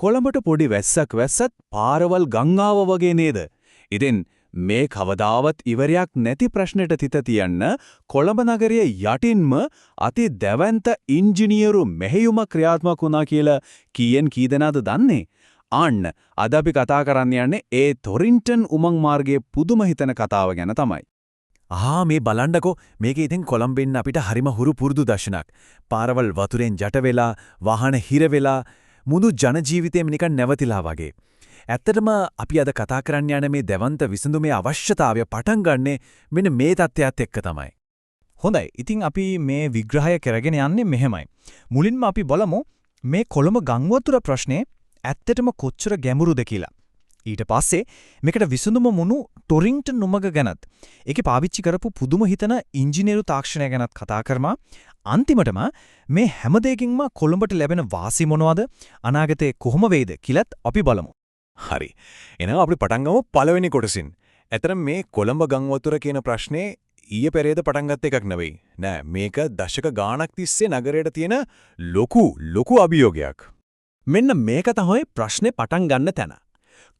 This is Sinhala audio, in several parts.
කොළඹට පොඩි වැස්සක් වැස්සත් පාරවල් ගංගාව වගේ නේද? ඉතින් මේ කවදාවත් ඉවරයක් නැති ප්‍රශ්නෙට තිත තියන්න කොළඹ නගරයේ යටින්ම අති දැවැන්ත ඉංජිනේරු මෙහෙයුමක් ක්‍රියාත්මක වුණා කියලා කීයෙන් කී දෙනාද දන්නේ? ආන්න අද අපි කතා කරන්න යන්නේ ඒ ටොරින්ටන් උමං මාර්ගයේ පුදුම හිතන කතාව ගැන තමයි. මේ බලන්නකෝ මේකේ ඉතින් කොළඹින් අපිට හරිම හුරු පුරුදු දර්ශනක්. පාරවල් වතුරෙන් ජට වෙලා, වාහන හිර වෙලා, මුළු ජන ජීවිතේම නිකන් නැවතිලා වගේ. ඇත්තටම අපි අද කතා කරන්න යන මේ දෙවන්ත විසඳුමේ අවශ්‍යතාවය පටන් ගන්නෙ මෙන්න මේ தත්ත්වයට එක්ක තමයි. හොඳයි. ඉතින් අපි මේ විග්‍රහය කරගෙන යන්නේ මෙහෙමයි. මුලින්ම අපි බලමු මේ කොළඹ ගංවතුර ප්‍රශ්නේ ඇත්තටම කොච්චර ගැඹුරුද කියලා. ඊට පස්සේ මේකට විසඳුම මුණු ටොරින්ටන් උමග ගැනත් ඒකේ පාවිච්චි කරපු පුදුම හිතන ඉංජිනේරු තාක්ෂණය ගැනත් කතා කරමු. අන්තිමටම මේ හැම දෙයකින්ම කොළඹට ලැබෙන වාසි මොනවද? අනාගතේ කොහොම වෙයිද කියලාත් අපි බලමු. හරි. එහෙනම් අපි පටන් ගමු පළවෙනි කොටසින්. ඇත්තටම මේ කොළඹ ගංවතුර කියන ප්‍රශ්නේ ඊයේ පෙරේද පටන් ගත්ත එකක් නෙවෙයි. නෑ මේක දශක ගාණක් තිස්සේ නගරයට තියෙන ලොකු අභියෝගයක්. මෙන්න මේක තමයි ප්‍රශ්නේ පටන් ගන්න තැන.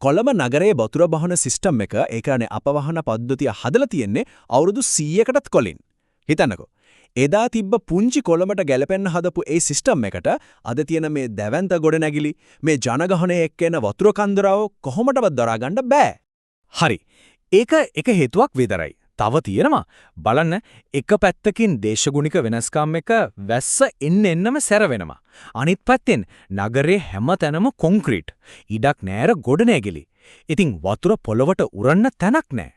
කොළඹ නගරයේ වතුර බහන සිස්ටම් එක, ඒ කියන්නේ අපවහන පද්ධතිය හදලා තියෙන්නේ අවුරුදු 100කටත් කලින්. හිතන්නකෝ. එදා තිබ්බ පුංචි කොළඹට ගැලපෙන්න හදපු ඒ සිස්ටම් එකට අද තියෙන මේ දැවැන්ත ගොඩනැගිලි, මේ ජනගහනයේ එක්කෙන වතුර කන්දරාව කොහොමදවත් දරා ගන්න බෑ. හරි. ඒක එක හේතුවක් විතරයි. තව තියෙනවා. බලන්න එක පැත්තකින් දේශගුණික වෙනස්කම් එක වැස්ස එන්නෙන්නම සැර වෙනවා. අනිත් පැත්තෙන් නගරේ හැමතැනම කොන්ක්‍රීට්. ඉඩක් නෑර ගොඩනැගිලි. ඉතින් වතුර පොළවට උරන්න තැනක් නෑ.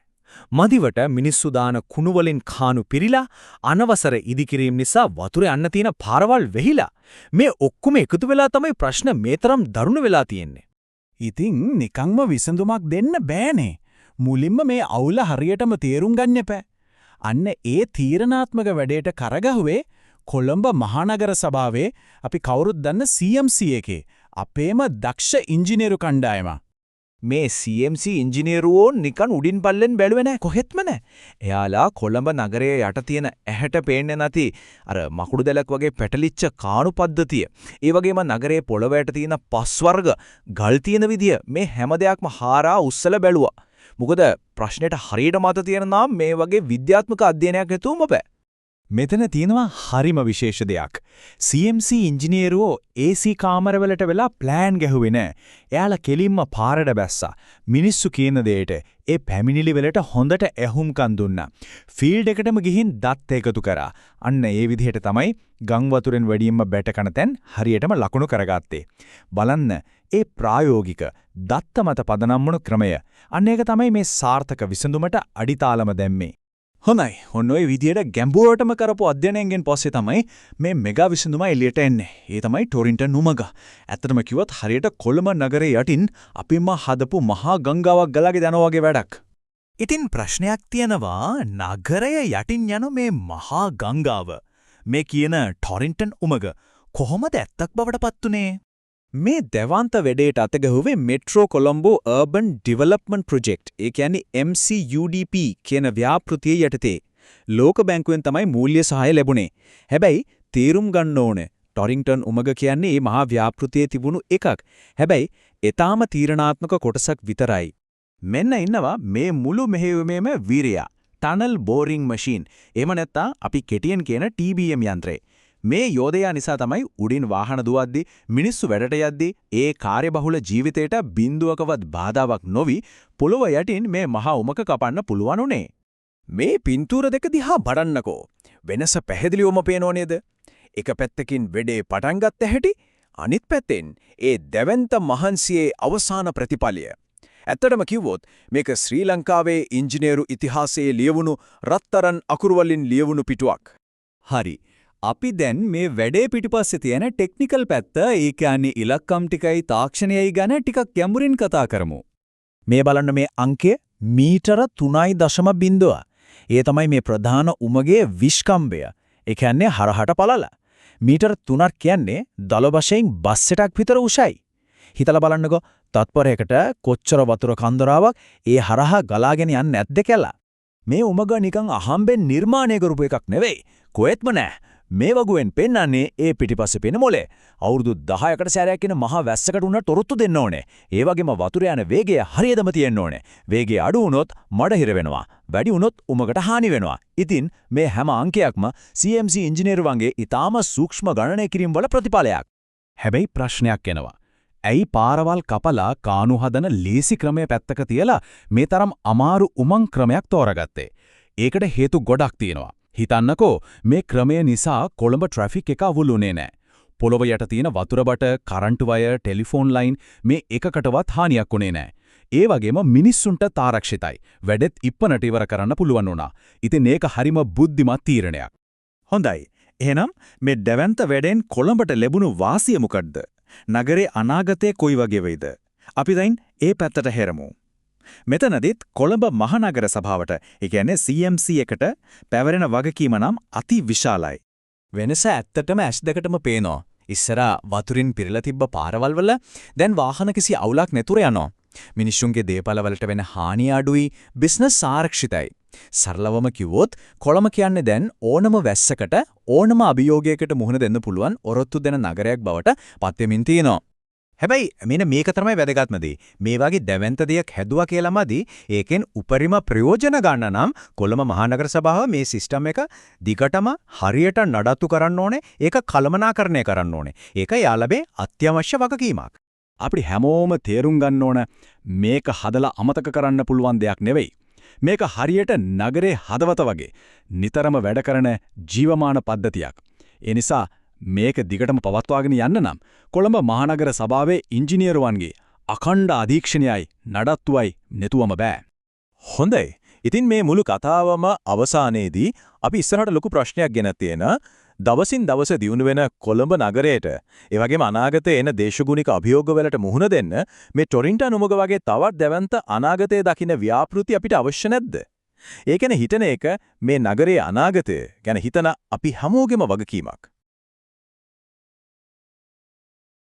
මදිවට මිනිස්සු දාන කුණු වලින් කානු පිරීලා අනවසර ඉදිකිරීම නිසා වතුර යන්න තියෙන පාරවල් වෙහිලා මේ ඔක්කොම එකතු වෙලා තමයි ප්‍රශ්න මේතරම් දරුණු වෙලා තියෙන්නේ. ඉතින් නිකන්ම විසඳුමක් දෙන්න බෑනේ. මුලින්ම මේ අවුල හරියටම තේරුම් ගන්න එපා. අන්න ඒ තීරණාත්මක වැඩේට කරගහුවේ කොළඹ මහනගර සභාවේ අපි කවුරුත් දන්න CMC එකේ අපේම දක්ෂ ඉංජිනේරු කණ්ඩායම. මේ CMC ඉංජිනේරුවෝ නිකන් උඩින් පල්ලෙන් බැලුවේ නැහැ කොහෙත්ම නැහැ. එයාලා කොළඹ නගරයේ යට තියෙන ඇහැට පේන්නේ නැති අර මකුඩු දැලක් වගේ පැටලිච්ච කාණු පද්ධතිය, ඒ වගේම නගරයේ පොළොවට තියෙන පස් වර්ග, ගල් තියෙන විදිය මේ හැම දෙයක්ම හාරා උස්සලා බැලුවා. මොකද ප්‍රශ්නෙට හරියට මත තියෙන නම් මේ වගේ විද්‍යාත්මක අධ්‍යයනයක් නැතුවම බෑ. මෙතන තියෙනවා හරිම විශේෂ දෙයක්. CMC ඉංජිනේරුවෝ AC කාමරවලට වෙලා ප්ලෑන් ගැහුවේ නෑ. එයාලා කෙලින්ම පාරට බැස්සා. මිනිස්සු කියන දෙයට ඒ පැමිණිලි වලට හොඳට ඇහුම්කන් දුන්නා. ෆීල්ඩ් එකටම ගිහින් දත් එකතු කරා. අන්න ඒ විදිහට තමයි ගම් වතුරෙන් වැඩියෙන්ම බැට කන තැන් හරියටම ලකුණු කරගත්තේ. බලන්න ඒ ප්‍රායෝගික දත්ත මත පදනම් වුණු ක්‍රමය. අන්න ඒක තමයි මේ සාර්ථක විසඳුමට අඩිතාලම දැම්මේ. හොඳයි. ඔන්න ඔය විදියට ගැඹුරටම කරපු අධ්‍යයනයෙන් පස්සේ තමයි මේ මෙගා විසඳුම එළියට එන්නේ. ඒ තමයි ටොරින්ටන් උමග. ඇත්තටම කිව්වොත් හරියට කොළඹ නගරේ යටින් අපිම හදපු මහා ගංගාවක් ගලාගෙන යනවා වගේ වැඩක්. ඉතින් ප්‍රශ්නයක් තියෙනවා නගරය යටින් යන මේ මහා ගංගාව. මේ කියන ටොරින්ටන් උමග කොහොමද ඇත්තක් බවට පත් උනේ? මේ දෙවන්ත වැඩේට අතගහුවේ මෙට්‍රෝ කොළඹෝ අර්බන් ඩෙවලොප්මන්ට් ප්‍රොජෙක්ට්, ඒ කියන්නේ MCUDP කියන ව්‍යාපෘතිය යටතේ ලෝක බැංකුවෙන් තමයි මූල්‍ය සහාය ලැබුණේ. හැබැයි තීරුම් ගන්න ඕනේ ටොරින්ටන් උමග කියන්නේ මේ මහා ව්‍යාපෘතියේ තිබුණු එකක්. හැබැයි ඊටාම තීරණාත්මක කොටසක් විතරයි. මෙන්න ඉන්නවා මේ මුළු මෙහෙයුමේම වීරයා. Tunnel boring machine. එහෙම නැත්නම් අපි කෙටියෙන් කියන TBM යන්ත්‍රය. මේ යෝධයා නිසා තමයි උඩින් වාහන දුවද්දී මිනිස්සු වැඩට යද්දී ඒ කාර්යබහුල ජීවිතයට බිඳුවකවත් බාධාවක් නොවි පොළොව යටින් මේ මහා උමක කපන්න පුළුවන් උනේ. මේ පින්තූර දෙක දිහා බලන්නකෝ. වෙනස පැහැදිලිවම පේනෝ නේද? එක පැත්තකින් වෙඩේ පටන් ගත්ත හැටි, අනිත් පැත්තෙන් ඒ දෙවන්ත මහන්සියේ අවසාන ප්‍රතිඵලය. ඇත්තටම කිව්වොත් මේක ශ්‍රී ලංකාවේ ඉංජිනේරු ඉතිහාසයේ ලියවුණු රත්තරන් අකුරු වලින් ලියවුණු පිටුවක්. හරි. අපි දැන් මේ වැඩේ පිටිපස්සේ තියෙන ටෙක්නිකල් පැත්ත, ඒ කියන්නේ ඉලක්කම් ටිකයි තාක්ෂණයයි ගැන ටිකක් ගැඹුරින් කතා කරමු. මේ බලන්න මේ අංකය මීටර 3.0. ඒ තමයි මේ ප්‍රධාන උමගේ විස්කම්භය. ඒ කියන්නේ හරහට පළල. මීටර 3ක් කියන්නේ දල වශයෙන් බස් එකක් විතර උසයි. හිතලා බලන්නකෝ තත්පරයකට කොච්චර වතුර කන්දරාවක් ඒ හරහා ගලාගෙන යන්නේ නැද්ද කියලා. මේ උමග නිකන් අහම්බෙන් නිර්මාණය කරපු එකක් නෙවෙයි. කොහෙත්ම නෑ. මේ වගුවෙන් පෙන්වන්නේ ඒ පිටිපස්සේ පෙන මොලේ. අවුරුදු 10කට සැරයක් එන මහා වැස්සකට උනට තොරතුරු දෙන්න ඕනේ. ඒ වගේම වතුර යන වේගය හරියටම තියෙන්න ඕනේ. වේගය අඩු වුණොත් මඩ හිර වෙනවා. වැඩි වුණොත් උමකට හානි වෙනවා. ඉතින් මේ හැම අංකයක්ම CMC ඉංජිනේරු වගේ ඊටාම සූක්ෂම ගණනය කිරීම වල ප්‍රතිඵලයක්. හැබැයි ප්‍රශ්නයක් එනවා. ඇයි පාරවල් කපලා කානු හදන ලේසි ක්‍රමයේ පැත්තක තියලා මේ තරම් අමාරු උමං ක්‍රමයක් තෝරගත්තේ? ඒකට හේතු ගොඩක් තියෙනවා. හිතන්නකෝ මේ ක්‍රමය නිසා කොළඹ ට්‍රැෆික් එක අවුලුනේ නැහැ. පොළොව යට තියෙන වතුර බට, කරන්ට් වයර්, ටෙලිෆෝන් ලයින් මේ එකකටවත් හානියක් උනේ නැහැ. ඒ වගේම මිනිස්සුන්ට තාරක්ෂිතයි. වැඩෙත් ඉක්මනට ඉවර කරන්න පුළුවන් වුණා. ඉතින් ඒක හරිම බුද්ධිමත් තීරණයක්. හොඳයි. එහෙනම් මේ දැවැන්ත වැඩෙන් කොළඹට ලැබුණු වාසිය මොකද්ද? නගරේ අනාගතය කොයි වගේ වෙයිද? අපි දැන් ඒ පැත්තට හැරමු. මෙතනදිත් කොළඹ මහනගර සභාවට, ඒ කියන්නේ CMC එකට පැවරෙන වගකීම නම් අති විශාලයි. වෙනස ඇත්තටම S2කටම පේනවා. ඉස්සරහා වතුරින් පිරලා තිබ්බ පාරවල් වල දැන් වාහන කිසි අවුලක් නැතුව යනවා. මිනිස්සුන්ගේ දේපල වලට වෙන හානිය අඩුයි, බිස්නස් ආරක්ෂිතයි. සරලවම කිව්වොත් කොළඹ කියන්නේ දැන් ඕනම වැස්සකට ඕනම අභියෝගයකට මුහුණ දෙන්න පුළුවන් ඔරොත්තු දෙන නගරයක් බවට පත් වෙමින් තියෙනවා. හැබැයි මෙන්න මේක තමයි වැදගත්ම දේ. මේ වගේ දැවැන්ත දෙයක් හැදුවා කියලාමදි ඒකෙන් උපරිම ප්‍රයෝජන ගන්න නම් කොළඹ මහනගර සභාව මේ සිස්ටම් එක දිගටම හරියට නඩත්තු කරන්න ඕනේ. ඒක කළමනාකරණය කරන්න ඕනේ. ඒක යාළබේ අත්‍යවශ්‍ය වගකීමක්. අපි හැමෝම තේරුම් ගන්න ඕන මේක හදලා අමතක කරන්න පුළුවන් දෙයක් නෙවෙයි. මේක හරියට නගරේ හදවත වගේ නිතරම වැඩ කරන ජීවමාන පද්ධතියක්. ඒ නිසා මේක දිගටම පවත්වාගෙන යන්න නම් කොළඹ මහනගර සභාවේ ඉංජිනේරුවන්ගේ අඛණ්ඩ අධීක්ෂණයයි නඩත්තුවයි නැතුවම බෑ. හොඳයි. ඉතින් මේ මුළු කතාවම අවසානයේදී අපි ඉස්සරහට ලොකු ප්‍රශ්නයක් ගෙන තියෙන දවසින් දවස දියුණු වෙන කොළඹ නගරයට ඒ වගේම අනාගතයේ එන දේශගුණික අභියෝග වලට මුහුණ දෙන්න මේ ටොරින්ටන් උමග වගේ තවත් දැවැන්ත අනාගතයේ දකින්න ව්‍යාපෘති අපිට අවශ්‍ය නැද්ද? ඒ කියන්නේ හිතන එක මේ නගරයේ අනාගතය ගැන හිතන අපි හැමෝගෙම වගකීමක්.